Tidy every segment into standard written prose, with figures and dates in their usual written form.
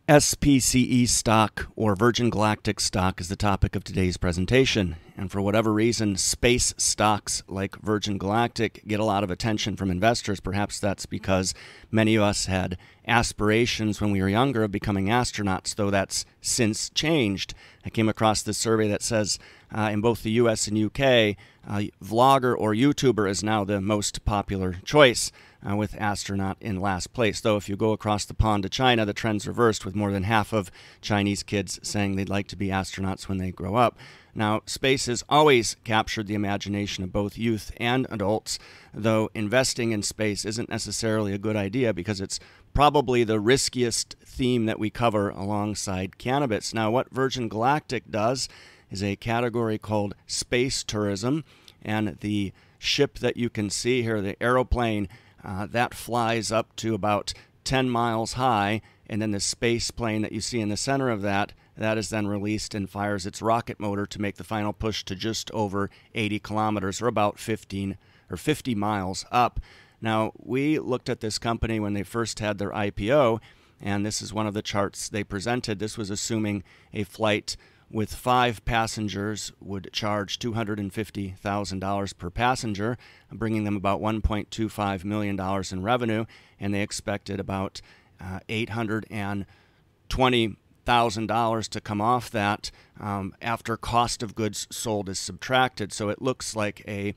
SPCE stock, or Virgin Galactic stock, is the topic of today's presentation. And for whatever reason, space stocks like Virgin Galactic get a lot of attention from investors. Perhaps that's because many of us had aspirations when we were younger of becoming astronauts, though that's since changed. I came across this survey that says in both the US and UK, vlogger or YouTuber is now the most popular choice, with astronaut in last place. Though if you go across the pond to China, the trend's reversed, with more than half of Chinese kids saying they'd like to be astronauts when they grow up. Now, space has always captured the imagination of both youth and adults, though investing in space isn't necessarily a good idea because it's probably the riskiest theme that we cover alongside cannabis. Now, what Virgin Galactic does is a category called space tourism, and the ship that you can see here, the aeroplane, that flies up to about 10 miles high, and then the space plane that you see in the center of that is then released and fires its rocket motor to make the final push to just over 80 kilometers, or about 50 miles up. Now, we looked at this company when they first had their IPO, and this is one of the charts they presented. This was assuming a flight with 5 passengers would charge $250,000 per passenger, bringing them about $1.25 million in revenue, and they expected about $820,000 to come off that after cost of goods sold is subtracted. So it looks like a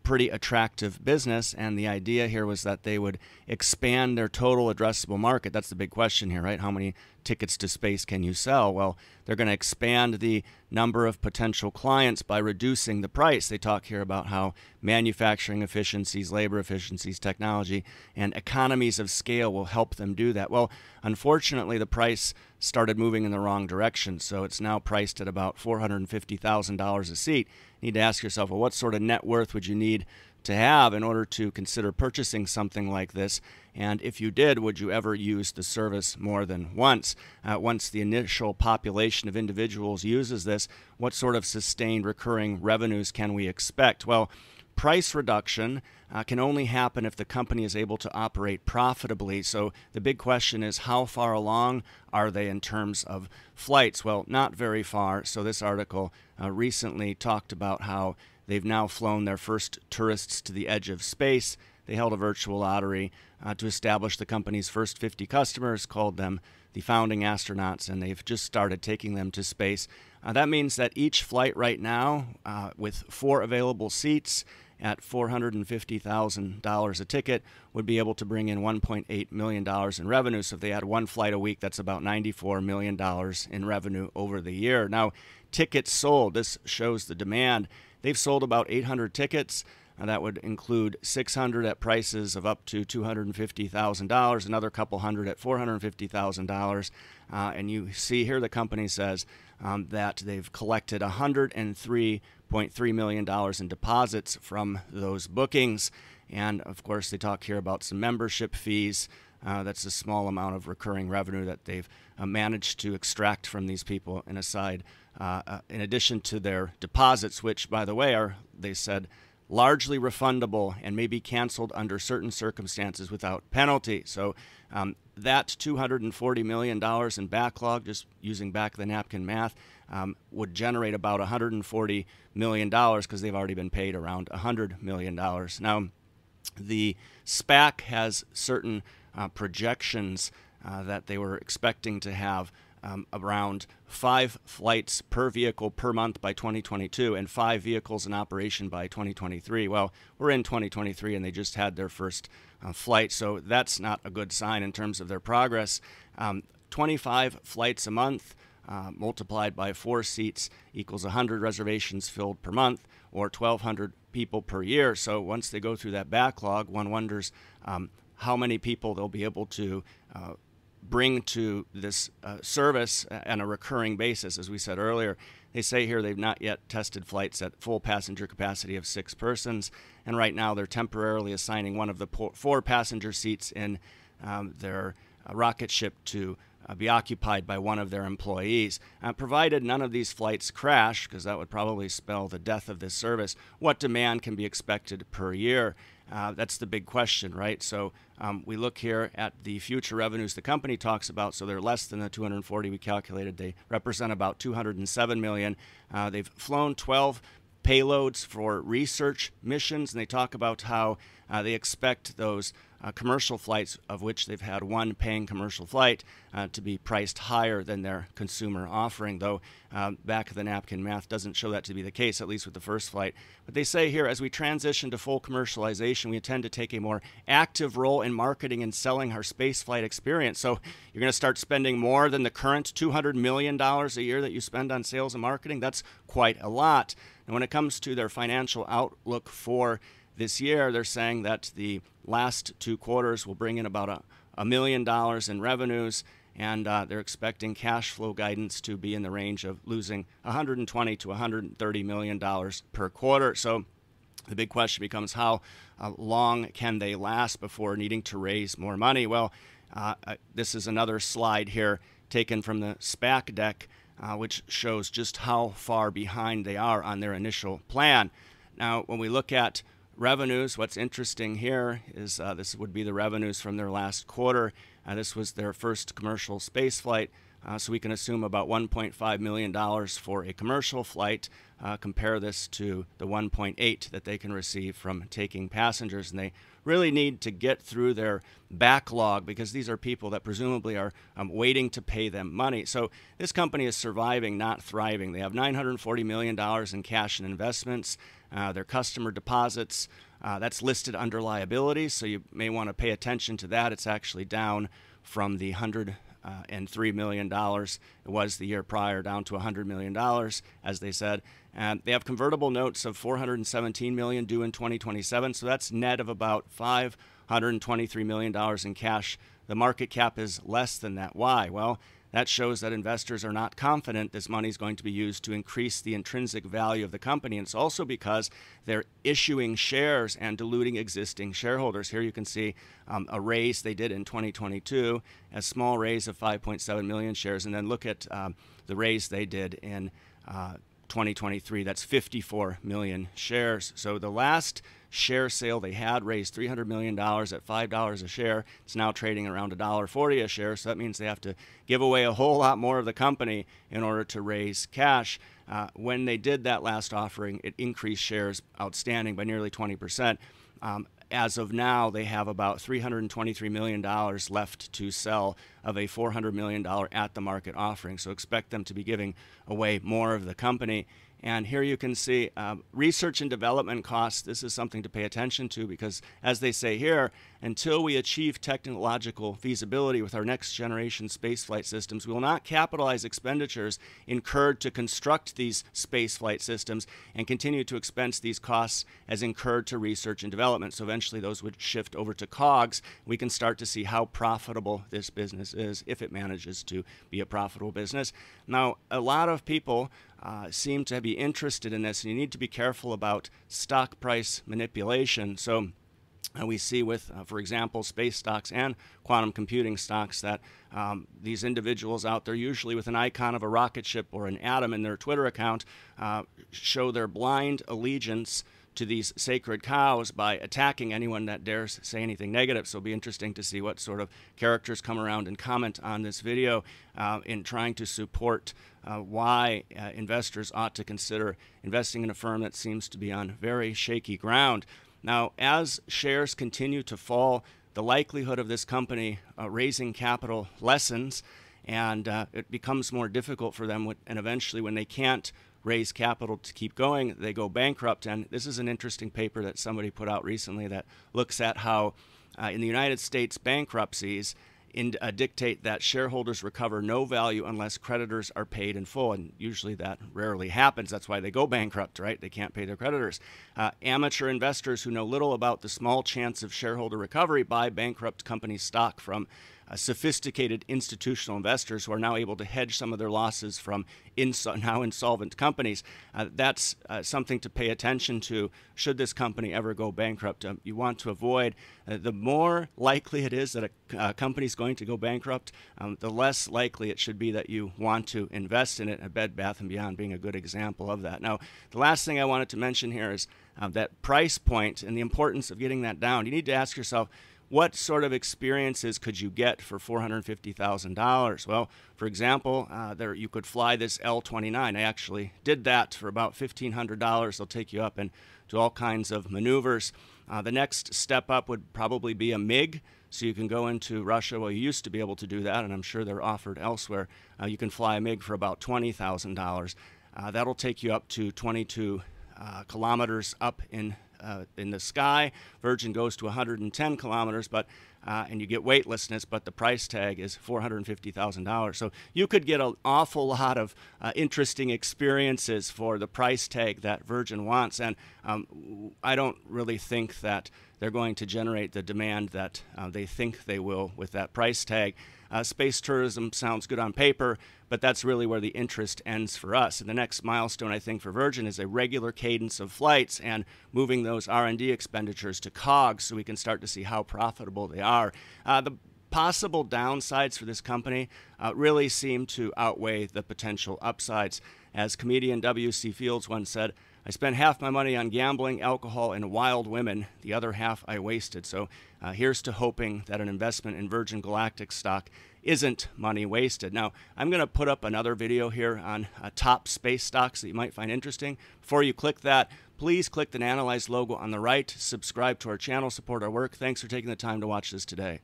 pretty attractive business, and the idea here was that they would expand their total addressable market. That's the big question here, right? How many tickets to space can you sell? Well, they're going to expand the number of potential clients by reducing the price. They talk here about how manufacturing efficiencies, labor efficiencies, technology, and economies of scale will help them do that. Well, unfortunately, the price started moving in the wrong direction, so it's now priced at about $450,000 a seat. You need to ask yourself, well, what sort of net worth would you need to have in order to consider purchasing something like this? And if you did, would you ever use the service more than once? Once the initial population of individuals uses this, what sort of sustained recurring revenues can we expect? Well, price reduction can only happen if the company is able to operate profitably. So the big question is, how far along are they in terms of flights? Well, not very far. So this article recently talked about how they've now flown their first tourists to the edge of space. They held a virtual lottery to establish the company's first 50 customers, called them the founding astronauts, and they've just started taking them to space. That means that each flight right now, with 4 available seats at $450,000 a ticket, would be able to bring in $1.8 million in revenue. So if they had 1 flight a week, that's about $94 million in revenue over the year. Now, tickets sold, this shows the demand. They've sold about 800 tickets. That would include 600 at prices of up to $250,000, another couple hundred at $450,000. And you see here the company says that they've collected $103.3 million in deposits from those bookings. And of course, they talk here about some membership fees. That's a small amount of recurring revenue that they've managed to extract from these people. And aside, in addition to their deposits, which, by the way, are, they said, largely refundable and may be canceled under certain circumstances without penalty. So that $240 million in backlog, just using back-of-the-napkin math, would generate about $140 million because they've already been paid around $100 million. Now, the SPAC has certain projections that they were expecting to have around 5 flights per vehicle per month by 2022 and 5 vehicles in operation by 2023. Well, we're in 2023 and they just had their first flight, so that's not a good sign in terms of their progress. 25 flights a month multiplied by 4 seats equals 100 reservations filled per month, or 1,200 people per year. So once they go through that backlog, one wonders how many people they'll be able to bring to this service on a recurring basis. As we said earlier, they say here they've not yet tested flights at full passenger capacity of 6 persons, and right now they're temporarily assigning one of the 4 passenger seats in their rocket ship to be occupied by one of their employees. Provided none of these flights crash, because that would probably spell the death of this service, what demand can be expected per year? That's the big question, right? So we look here at the future revenues the company talks about. So they're less than the 240 we calculated. They represent about 207 million. They've flown 12 payloads for research missions, and they talk about how they expect those commercial flights, of which they've had one paying commercial flight, to be priced higher than their consumer offering, though back of the napkin math doesn't show that to be the case, at least with the first flight. But they say here, as we transition to full commercialization, we intend to take a more active role in marketing and selling our space flight experience. So you're going to start spending more than the current $200 million a year that you spend on sales and marketing. That's quite a lot. And when it comes to their financial outlook for this year, they're saying that the last 2 quarters will bring in about $1 million in revenues, and they're expecting cash flow guidance to be in the range of losing $120 to $130 million per quarter. So the big question becomes, how long can they last before needing to raise more money? Well, this is another slide here taken from the SPAC deck, which shows just how far behind they are on their initial plan. Now, when we look at revenues, what's interesting here is this would be the revenues from their last quarter. This was their first commercial space flight, so we can assume about $1.5 million for a commercial flight. Compare this to the 1.8 that they can receive from taking passengers, and they really need to get through their backlog because these are people that presumably are waiting to pay them money. So this company is surviving, not thriving. They have $940 million in cash and investments. Their customer deposits, that's listed under liabilities, so you may want to pay attention to that. It's actually down from the $103 million it was the year prior, down to $100 million, as they said. And they have convertible notes of $417 million due in 2027, so that's net of about $523 million in cash. The market cap is less than that. Why? Well, that shows that investors are not confident this money is going to be used to increase the intrinsic value of the company. And it's also because they're issuing shares and diluting existing shareholders. Here you can see a raise they did in 2022, a small raise of 5.7 million shares. And then look at the raise they did in 2023. That's 54 million shares. So the last share sale they had raised $300 million at $5 a share. It's now trading around $1.40 a share, so that means they have to give away a whole lot more of the company in order to raise cash. When they did that last offering, it increased shares outstanding by nearly 20%. As of now, they have about $323 million left to sell of a $400 million at-the-market offering, so expect them to be giving away more of the company. And here you can see research and development costs. This is something to pay attention to because, as they say here, until we achieve technological feasibility with our next generation spaceflight systems, we will not capitalize expenditures incurred to construct these spaceflight systems and continue to expense these costs as incurred to research and development. So eventually those would shift over to COGS. We can start to see how profitable this business is if it manages to be a profitable business. Now, a lot of people seem to be interested in this, and you need to be careful about stock price manipulation. So we see with, for example, space stocks and quantum computing stocks that these individuals out there, usually with an icon of a rocket ship or an atom in their Twitter account, show their blind allegiance to these sacred cows by attacking anyone that dares say anything negative. So it'll be interesting to see what sort of characters come around and comment on this video in trying to support why investors ought to consider investing in a firm that seems to be on very shaky ground. Now, as shares continue to fall, the likelihood of this company raising capital lessens, and it becomes more difficult for them, and eventually when they can't raise capital to keep going, they go bankrupt. And this is an interesting paper that somebody put out recently that looks at how in the United States bankruptcies dictate that shareholders recover no value unless creditors are paid in full, and usually that rarely happens. That's why they go bankrupt, right? They can't pay their creditors. Amateur investors who know little about the small chance of shareholder recovery buy bankrupt company stock from sophisticated institutional investors who are now able to hedge some of their losses from now insolvent companies. That's something to pay attention to should this company ever go bankrupt. You want to avoid, the more likely it is that a company is going to go bankrupt, the less likely it should be that you want to invest in it, Bed Bath & Beyond being a good example of that. Now, the last thing I wanted to mention here is that price point and the importance of getting that down. You need to ask yourself, what sort of experiences could you get for $450,000? Well, for example, there you could fly this L-29. I actually did that for about $1,500. They'll take you up and do all kinds of maneuvers. The next step up would probably be a MiG, so you can go into Russia. Well, you used to be able to do that, and I'm sure they're offered elsewhere. You can fly a MiG for about $20,000. That'll take you up to 22 kilometers up in the sky. Virgin goes to 110 kilometers, but and you get weightlessness, but the price tag is $450,000. So you could get an awful lot of interesting experiences for the price tag that Virgin wants, and I don't really think that they're going to generate the demand that they think they will with that price tag. Space tourism sounds good on paper, but that's really where the interest ends for us. And the next milestone, I think, for Virgin is a regular cadence of flights and moving those R&D expenditures to COGS so we can start to see how profitable they are. The possible downsides for this company really seem to outweigh the potential upsides. As comedian W.C. Fields once said, "I spent half my money on gambling, alcohol, and wild women. The other half I wasted." So here's to hoping that an investment in Virgin Galactic stock isn't money wasted. Now, I'm going to put up another video here on top space stocks that you might find interesting. Before you click that, please click the Nanalyze logo on the right, subscribe to our channel, support our work. Thanks for taking the time to watch this today.